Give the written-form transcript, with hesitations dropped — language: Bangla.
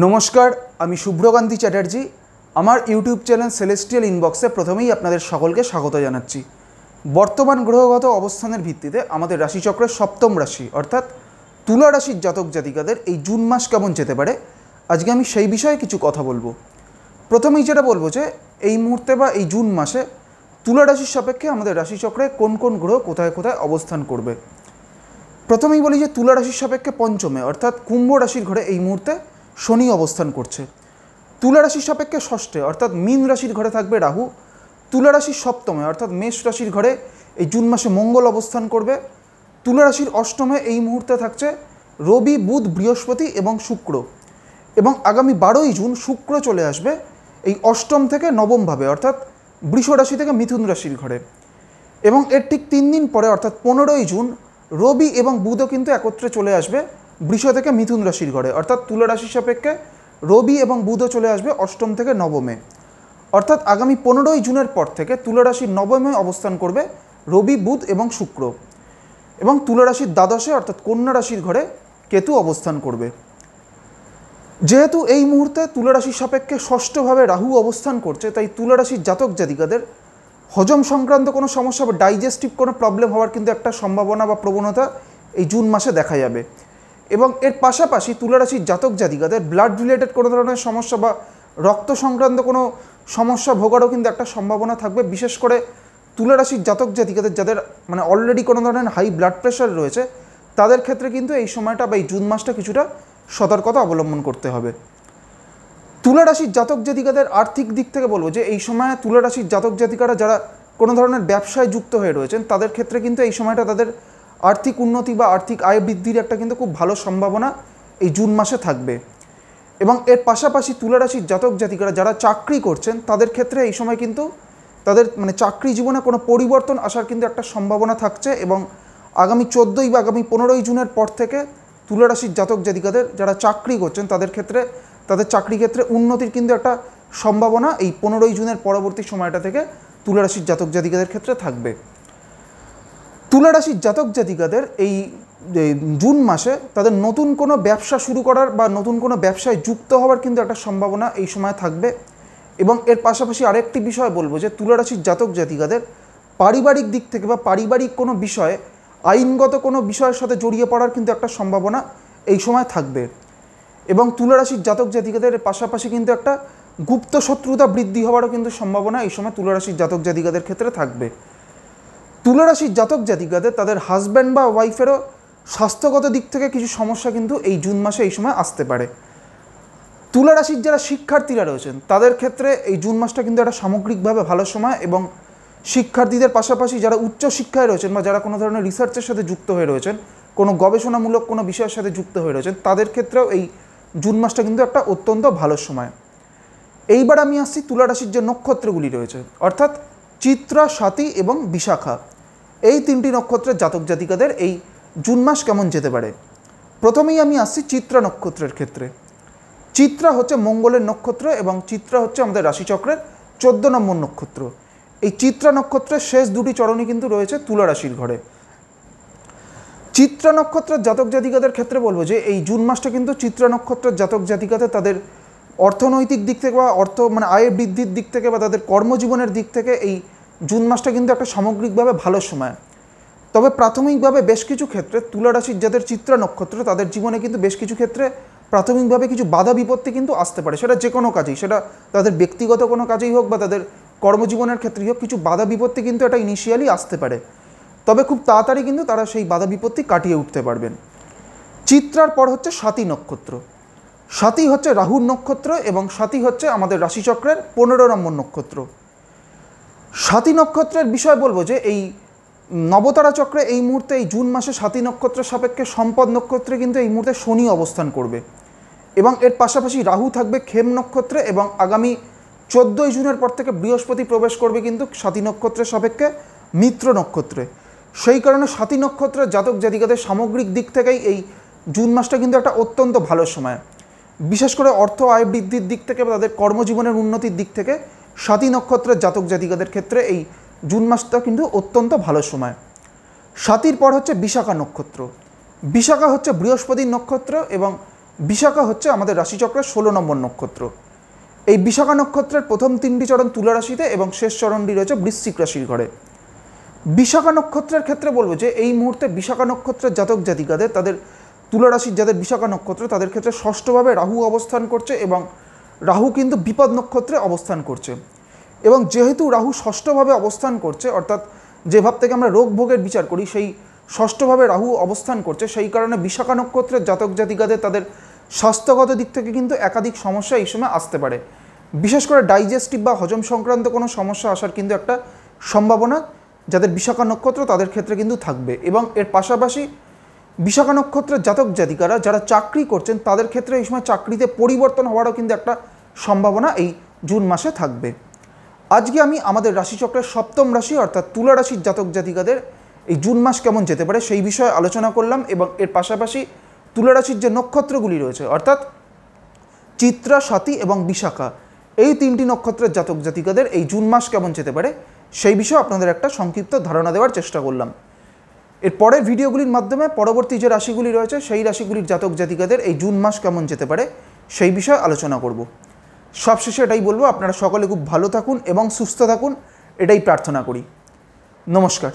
নমস্কার, আমি শুভ্রকান্তি চ্যাটার্জি। আমার ইউটিউব চ্যানেল সেলেস্টিয়াল ইনবক্সে প্রথমেই আপনাদের সকলকে স্বাগত জানাচ্ছি। বর্তমান গ্রহগত অবস্থানের ভিত্তিতে আমাদের রাশিচক্রের সপ্তম রাশি অর্থাৎ তুলা রাশির জাতক জাতিকাদের এই জুন মাস কেমন যেতে পারে, আজকে আমি সেই বিষয়ে কিছু কথা বলবো। প্রথমেই যেটা বলবো যে এই মুহূর্তে বা এই জুন মাসে তুলা রাশির সাপেক্ষে আমাদের রাশিচক্রে কোন কোন গ্রহ কোথায় কোথায় অবস্থান করবে। প্রথমেই বলি যে তুলা রাশির সাপেক্ষে পঞ্চমে অর্থাৎ কুম্ভ রাশির ঘরে এই মুহূর্তে শনি অবস্থান করছে। তুলা রাশির সাপেক্ষে ষষ্ঠে অর্থাৎ মীন রাশির ঘরে থাকবে রাহু। তুলা রাশির সপ্তমে অর্থাৎ মেষ রাশির ঘরে এই জুন মাসে মঙ্গল অবস্থান করবে। তুলা রাশির অষ্টমে এই মুহূর্তে থাকছে রবি, বুধ, বৃহস্পতি এবং শুক্র। এবং আগামী 12ই জুন শুক্র চলে আসবে এই অষ্টম থেকে নবমভাবে অর্থাৎ বৃষ রাশি থেকে মিথুন রাশির ঘরে। এবং এর ঠিক 3 দিন পরে অর্থাৎ 15ই জুন রবি এবং বুধও কিন্তু একত্রে চলে আসবে বৃষ থেকে মিথুন রাশির ঘরে। অর্থাৎ তুলা রাশির সাপেক্ষে রবি এবং বুধও চলে আসবে অষ্টম থেকে নবমে। অর্থাৎ আগামী 15ই জুনের পর থেকে তুলা রাশির নবমে অবস্থান করবে রবি, বুধ এবং শুক্র। এবং তুলা রাশির দ্বাদশে অর্থাৎ কন্যা রাশির ঘরে কেতু অবস্থান করবে। যেহেতু এই মুহূর্তে তুলা রাশির সাপেক্ষে ষষ্ঠভাবে রাহু অবস্থান করছে, তাই তুলা রাশির জাতক জাতিকাদের হজম সংক্রান্ত কোনো সমস্যা বা ডাইজেস্টিভ কোনো প্রবলেম হওয়ার কিন্তু একটা সম্ভাবনা বা প্রবণতা এই জুন মাসে দেখা যাবে। এবং এর পাশাপাশি তুলা রাশির জাতক জাতিকাদের ব্লাড রিলেটেড কোনো ধরনের সমস্যা বা রক্ত সংক্রান্ত কোনো সমস্যা ভোগারও কিন্তু একটা সম্ভাবনা থাকবে। বিশেষ করে তুলা রাশির জাতক জাতিকাদের যাদের অলরেডি কোনো ধরনের হাই ব্লাড প্রেশার রয়েছে, তাদের ক্ষেত্রে কিন্তু এই সময়টা বা এই জুন মাসটা কিছুটা সতর্কতা অবলম্বন করতে হবে। তুলা রাশির জাতক জাতিকাদের আর্থিক দিক থেকে বলবো যে এই সময় তুলা রাশির জাতক জাতিকারা যারা কোনো ধরনের ব্যবসায় যুক্ত হয়ে রয়েছেন, তাদের ক্ষেত্রে কিন্তু এই সময়টা তাদের আর্থিক উন্নতি বা আর্থিক আয় বৃদ্ধির একটা কিন্তু খুব ভালো সম্ভাবনা এই জুন মাসে থাকবে। এবং এর পাশাপাশি তুলা রাশির জাতক জাতিকারা যারা চাকরি করছেন, তাদের ক্ষেত্রে এই সময় কিন্তু তাদের চাকরি জীবনে কোনো পরিবর্তন আসার কিন্তু একটা সম্ভাবনা থাকছে। এবং আগামী 14ই বা আগামী 15ই জুনের পর থেকে তুলা রাশির জাতক জাতিকাদের যারা চাকরি করছেন, তাদের ক্ষেত্রে তাদের চাকরি ক্ষেত্রে উন্নতির কিন্তু একটা সম্ভাবনা এই 15ই জুনের পরবর্তী সময়টা থেকে তুলা রাশির জাতক জাতিকাদের ক্ষেত্রে থাকবে। তুলা রাশির জাতক জাতিকাদের এই জুন মাসে তাদের নতুন কোনো ব্যবসা শুরু করার বা নতুন কোনো ব্যবসায় যুক্ত হওয়ার কিন্তু একটা সম্ভাবনা এই সময় থাকবে। এবং এর পাশাপাশি আরেকটি বিষয় বলবো যে তুলা রাশির জাতক জাতিকাদের পারিবারিক দিক থেকে বা পারিবারিক কোনো বিষয়ে আইনগত কোনো বিষয়ের সাথে জড়িয়ে পড়ার কিন্তু একটা সম্ভাবনা এই সময় থাকবে। এবং তুলা রাশির জাতক জাতিকাদের পাশাপাশি কিন্তু একটা গুপ্ত শত্রুতা বৃদ্ধি হওয়ারও কিন্তু সম্ভাবনা এই সময় তুলা রাশির জাতক জাতিকাদের ক্ষেত্রে থাকবে। তুলা রাশির জাতক জাতিকাদের তাদের হাজব্যান্ড বা ওয়াইফেরও স্বাস্থ্যগত দিক থেকে কিছু সমস্যা কিন্তু এই জুন মাসে এই সময় আসতে পারে। তুলা রাশির যারা শিক্ষার্থীরা রয়েছেন, তাদের ক্ষেত্রে এই জুন মাসটা কিন্তু একটা সামগ্রিকভাবে ভালো সময়। এবং শিক্ষার্থীদের পাশাপাশি যারা উচ্চশিক্ষায় রয়েছেন বা যারা কোনো ধরনের রিসার্চের সাথে যুক্ত হয়ে রয়েছেন, কোনো গবেষণামূলক কোনো বিষয়ের সাথে যুক্ত হয়ে রয়েছেন, তাদের ক্ষেত্রেও এই জুন মাসটা কিন্তু একটা অত্যন্ত ভালো সময়। এইবার আমি আসছি তুলা রাশির যে নক্ষত্রগুলি রয়েছে অর্থাৎ চিত্রা, স্বাতি এবং বিশাখা, এই 3টি নক্ষত্রের জাতক জাতিকাদের এই জুন মাস কেমন যেতে পারে। প্রথমেই আমি আসছি চিত্রা নক্ষত্রের ক্ষেত্রে। চিত্রা হচ্ছে মঙ্গলের নক্ষত্র এবং চিত্রা হচ্ছে আমাদের রাশিচক্রের 14 নম্বর নক্ষত্র। এই চিত্রা নক্ষত্রের শেষ 2টি চরণই কিন্তু রয়েছে তুলা রাশির ঘরে। চিত্রা নক্ষত্রের জাতক জাতিকাদের ক্ষেত্রে বলবো যে এই জুন মাসটা কিন্তু চিত্রা নক্ষত্রের জাতক জাতিকাদের তাদের অর্থনৈতিক দিক থেকে বা আয়ের বৃদ্ধির দিক থেকে বা তাদের কর্মজীবনের দিক থেকে এই জুন মাসটা কিন্তু একটা সামগ্রিকভাবে ভালো সময়। তবে প্রাথমিকভাবে বেশ কিছু ক্ষেত্রে তুলা রাশির যাদের চিত্রা নক্ষত্র, তাদের জীবনে কিন্তু বেশ কিছু ক্ষেত্রে প্রাথমিকভাবে কিছু বাধা বিপত্তি কিন্তু আসতে পারে। সেটা যে কোনো কাজেই, সেটা তাদের ব্যক্তিগত কোনো কাজেই হোক বা তাদের কর্মজীবনের ক্ষেত্রেই হোক, কিছু বাধা বিপত্তি কিন্তু এটা ইনিশিয়ালি আসতে পারে। তবে খুব তাড়াতাড়ি কিন্তু তারা সেই বাধা বিপত্তি কাটিয়ে উঠতে পারবেন। চিত্রার পর হচ্ছে স্বাতি নক্ষত্র। স্বাতি হচ্ছে রাহুর নক্ষত্র এবং স্বাতি হচ্ছে আমাদের রাশিচক্রের 15 নম্বর নক্ষত্র। স্বাতি নক্ষত্রের বিষয় বলবো যে এই নবতারা চক্রে এই মুহূর্তে এই জুন মাসে স্বাতি নক্ষত্রের সাপেক্ষে সম্পদ নক্ষত্রে কিন্তু এই মুহূর্তে শনি অবস্থান করবে। এবং এর পাশাপাশি রাহু থাকবে খেম নক্ষত্রে এবং আগামী 14ই জুনের পর থেকে বৃহস্পতি প্রবেশ করবে কিন্তু স্বাতি নক্ষত্রের সাপেক্ষে মিত্র নক্ষত্রে। সেই কারণে স্বাতি নক্ষত্রের জাতক জাতিকাদের সামগ্রিক দিক থেকেই এই জুন মাসটা কিন্তু একটা অত্যন্ত ভালো সময়। বিশেষ করে অর্থ আয় বৃদ্ধির দিক থেকে বা তাদের কর্মজীবনের উন্নতির দিক থেকে স্বাতি নক্ষত্রের জাতক জাতিকাদের ক্ষেত্রে এই জুন মাসটা কিন্তু অত্যন্ত ভালো সময়। স্বাতির পর হচ্ছে বিশাখা নক্ষত্র। বিশাখা হচ্ছে বৃহস্পতির নক্ষত্র এবং বিশাখা হচ্ছে আমাদের রাশিচক্রের 16 নম্বর নক্ষত্র। এই বিশাখা নক্ষত্রের প্রথম 3টি চরণ তুলা রাশিতে এবং শেষ চরণটি রয়েছে বৃশ্চিক রাশির ঘরে। বিশাখা নক্ষত্রের ক্ষেত্রে বলবো যে এই মুহূর্তে বিশাখা নক্ষত্রের জাতক জাতিকাদের, তাদের তুলা রাশির যাদের বিশাখা নক্ষত্র, তাদের ক্ষেত্রে ষষ্ঠভাবে রাহু অবস্থান করছে এবং রাহু কিন্তু বিপদ নক্ষত্রে অবস্থান করছে। এবং যেহেতু রাহু ষষ্ঠভাবে অবস্থান করছে, অর্থাৎ যে ভাব থেকে আমরা রোগ ভোগের বিচার করি সেই ষষ্ঠভাবে রাহু অবস্থান করছে, সেই কারণে বিশাখা নক্ষত্রের জাতক জাতিকাদের তাদের স্বাস্থ্যগত দিক থেকে কিন্তু একাধিক সমস্যা এই সময় আসতে পারে। বিশেষ করে ডাইজেস্টিভ বা হজম সংক্রান্ত কোনো সমস্যা আসার কিন্তু একটা সম্ভাবনা যাদের বিশাখা নক্ষত্র তাদের ক্ষেত্রে কিন্তু থাকবে। এবং এর পাশাপাশি বিশাখা নক্ষত্রের জাতক জাতিকারা যারা চাকরি করছেন তাদের ক্ষেত্রে এই সময় চাকরিতে পরিবর্তন হওয়ারও কিন্তু একটা সম্ভাবনা এই জুন মাসে থাকবে। আজকে আমি আমাদের রাশিচক্রের সপ্তম রাশি অর্থাৎ তুলা রাশির জাতক জাতিকাদের এই জুন মাস কেমন যেতে পারে সেই বিষয়ে আলোচনা করলাম। এবং এর পাশাপাশি তুলা রাশির যে নক্ষত্রগুলি রয়েছে অর্থাৎ চিত্রা, স্বাতী এবং বিশাখা, এই 3টি নক্ষত্রের জাতক জাতিকাদের এই জুন মাস কেমন যেতে পারে সেই বিষয়ে আপনাদের একটা সংক্ষিপ্ত ধারণা দেওয়ার চেষ্টা করলাম। এর পরের ভিডিওগুলির মাধ্যমে পরবর্তী যে রাশিগুলি রয়েছে সেই রাশিগুলির জাতক জাতিকাদের এই জুন মাস কেমন যেতে পারে সেই বিষয়ে আলোচনা করব। সবশেষে এটাই বলবো, আপনারা সকলে খুব ভালো থাকুন এবং সুস্থ থাকুন, এটাই প্রার্থনা করি। নমস্কার।